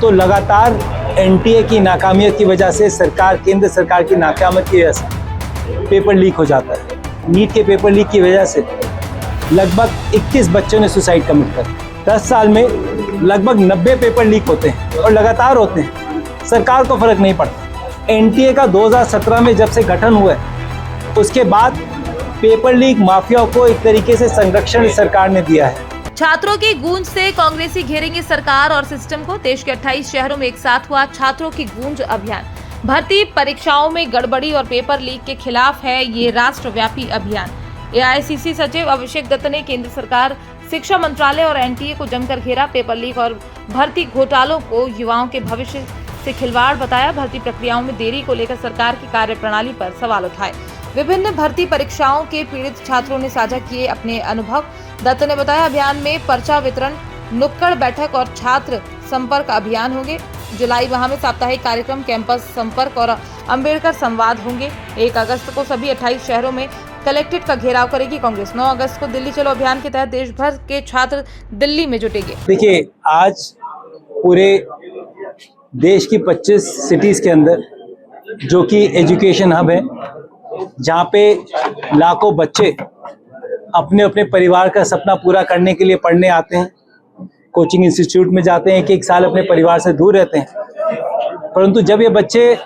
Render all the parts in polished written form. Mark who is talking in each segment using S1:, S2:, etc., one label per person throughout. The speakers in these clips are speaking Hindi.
S1: तो लगातार एनटीए की नाकामियत की वजह से केंद्र सरकार की नाकामियत की वजह से पेपर लीक हो जाता है। नीट के पेपर लीक की वजह से लगभग 21 बच्चों ने सुसाइड कमिट कर। 10 साल में लगभग 90 पेपर लीक होते हैं और लगातार होते हैं। सरकार को फर्क नहीं पड़ता। एनटीए का 2017 में जब से गठन हुआ है उसके बाद पेपर लीक माफिया को एक तरीके से संरक्षण सरकार ने दिया है।
S2: छात्रों की गूंज से कांग्रेसी घेरेंगे सरकार और सिस्टम को। देश के 28 शहरों में एक साथ हुआ छात्रों की गूंज अभियान। भर्ती परीक्षाओं में गड़बड़ी और पेपर लीक के खिलाफ है ये राष्ट्रव्यापी अभियान। एआईसीसी सचिव अभिषेक दत्त ने केंद्र सरकार, शिक्षा मंत्रालय और एनटीए को जमकर घेरा। पेपर लीक और भर्ती घोटालों को युवाओं के भविष्य से खिलवाड़ बताया। भर्ती प्रक्रियाओं में देरी को लेकर सरकार की कार्यप्रणाली पर सवाल उठाए। विभिन्न भर्ती परीक्षाओं के पीड़ित छात्रों ने साझा किए अपने अनुभव। दत्त ने बताया अभियान में पर्चा वितरण, नुक्कड़ बैठक और छात्र संपर्क अभियान होंगे। जुलाई माह में साप्ताहिक कार्यक्रम, कैंपस संपर्क और अंबेडकर संवाद होंगे। 1 अगस्त को सभी 28 शहरों में कलेक्ट्रेट का घेराव करेगी कांग्रेस। 9 अगस्त को दिल्ली चलो अभियान के तहत देश भर के छात्र दिल्ली में जुटेंगे।
S1: देखिए, आज पूरे देश की 25 सिटीज के अंदर जो कि एजुकेशन हब है, जहाँ पे लाखों बच्चे अपने अपने परिवार का सपना पूरा करने के लिए पढ़ने आते हैं, कोचिंग इंस्टीट्यूट में जाते हैं, एक साल अपने परिवार से दूर रहते हैं। परंतु जब ये बच्चे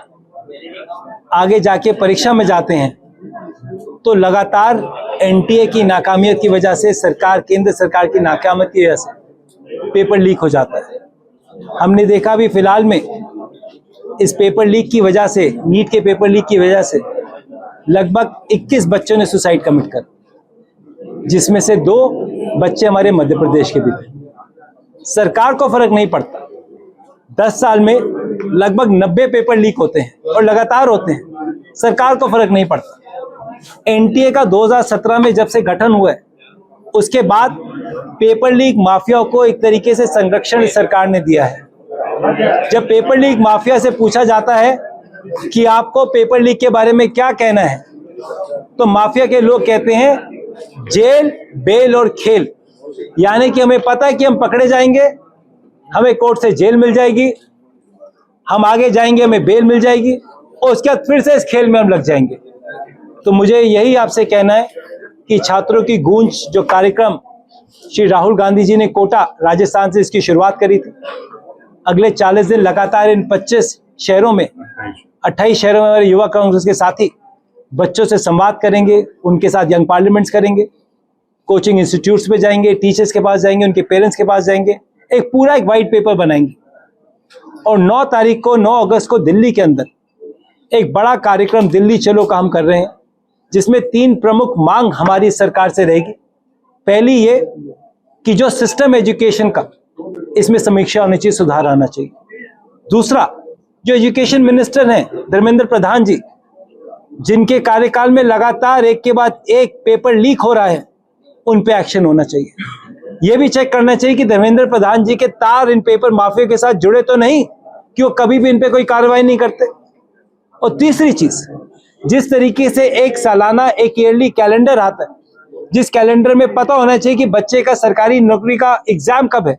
S1: आगे जाके परीक्षा में जाते हैं तो लगातार एनटीए की नाकामियत की वजह से केंद्र सरकार की नाकामियत की वजह से पेपर लीक हो जाता है। हमने देखा अभी फिलहाल में इस पेपर लीक की वजह से, नीट के पेपर लीक की वजह से लगभग 21 बच्चों ने सुसाइड कमिट कर, जिसमें से 2 बच्चे हमारे मध्य प्रदेश के भी थे। सरकार को फर्क नहीं पड़ता। 10 साल में लगभग 90 पेपर लीक होते हैं और लगातार होते हैं। सरकार को फर्क नहीं पड़ता। एनटीए का 2017 में जब से गठन हुआ है उसके बाद पेपर लीक माफिया को एक तरीके से संरक्षण सरकार ने दिया है। जब पेपर लीक माफिया से पूछा जाता है कि आपको पेपर लीक के बारे में क्या कहना है, तो माफिया के लोग कहते हैं जेल, बेल और खेल। यानी कि हमें पता है कि हम पकड़े जाएंगे, हमें कोर्ट से जेल मिल जाएगी, हम आगे जाएंगे, हमें बेल मिल जाएगी और उसके बाद फिर से इस खेल में हम लग जाएंगे। तो मुझे यही आपसे कहना है कि छात्रों की गूंज जो कार्यक्रम श्री राहुल गांधी जी ने कोटा राजस्थान से इसकी शुरुआत करी थी, अगले 40 दिन लगातार इन 25 शहरों में, 28 शहरों में हमारे युवा कांग्रेस के साथी बच्चों से संवाद करेंगे, उनके साथ यंग पार्लियामेंट्स करेंगे, कोचिंग इंस्टीट्यूट्स पे जाएंगे, टीचर्स के पास जाएंगे, उनके पेरेंट्स के पास जाएंगे, एक पूरा व्हाइट पेपर बनाएंगे। और 9 अगस्त को दिल्ली के अंदर एक बड़ा कार्यक्रम दिल्ली चलो का हम कर रहे हैं, जिसमें 3 प्रमुख मांग हमारी सरकार से रहेगी। पहली ये कि जो सिस्टम एजुकेशन का, इसमें समीक्षा होनी चाहिए, सुधार आना चाहिए। दूसरा, जो एजुकेशन मिनिस्टर हैं धर्मेंद्र प्रधान जी, जिनके कार्यकाल में लगातार एक के बाद एक पेपर लीक हो रहा है, उन पे एक्शन होना चाहिए। यह भी चेक करना चाहिए कि धर्मेंद्र प्रधान जी के तार इन पेपर माफिया के साथ जुड़े तो नहीं, कि वो कभी भी इन पे कोई कार्रवाई नहीं करते। और तीसरी चीज, जिस तरीके से एक सालाना, एक ईयरली कैलेंडर आता है, जिस कैलेंडर में पता होना चाहिए कि बच्चे का सरकारी नौकरी का एग्जाम कब है,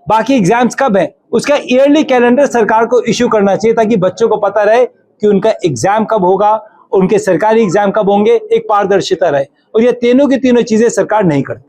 S1: बाकी एग्जाम्स कब है, उसका ईयरली कैलेंडर सरकार को इश्यू करना चाहिए, ताकि बच्चों को पता रहे कि उनका एग्जाम कब होगा, उनके सरकारी एग्जाम कब होंगे, एक पारदर्शिता रहे। और ये तीनों की तीनों चीजें सरकार नहीं करती।